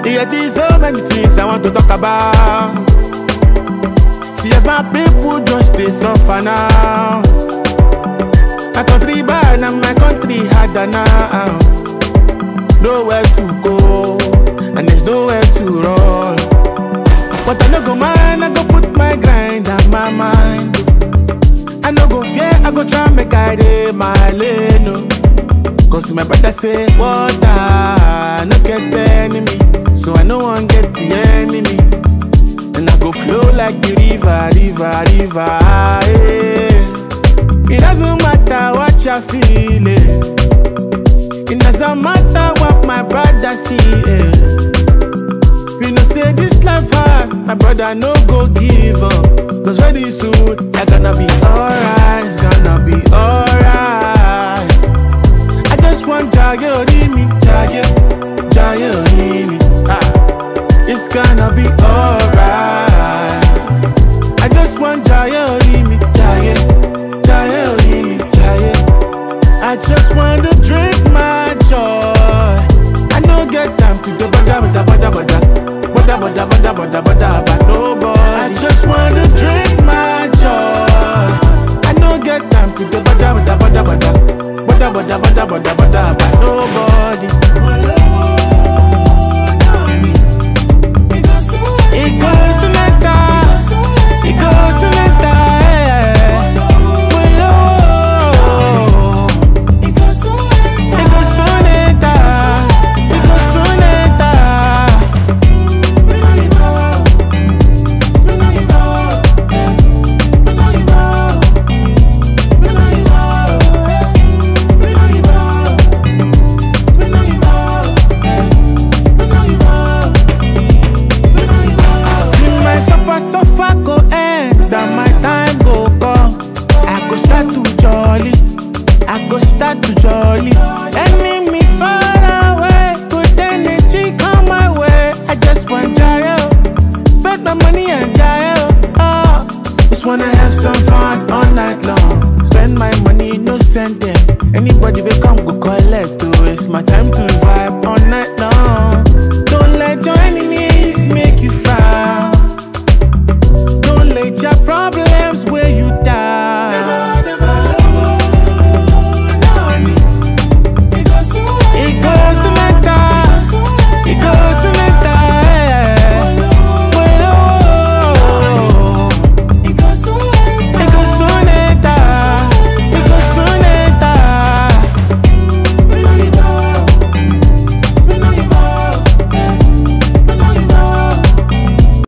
Yet so many things I want to talk about. See as my people just they suffer now. My country bad and my country harder now. Nowhere to go and there's nowhere to run. But I no go mind, I go put my grind on my mind. I no go fear, I go try make I dey my lane, no. Cause my brother say, water, no get the enemy. So I no one get the enemy. And I go flow like the river, yeah. It doesn't matter what you're feeling. It doesn't matter what my brother see, yeah. You know say this life hard, my brother no go give up. Cause very soon, I gonna be alright, it's gonna be alright. I just want Jage Orimi, Jage Orimi. It's gonna be alright. I just want Jage Orimi, Jage Orimi, Jage. I just want to drink my joy. I no get time to do bada.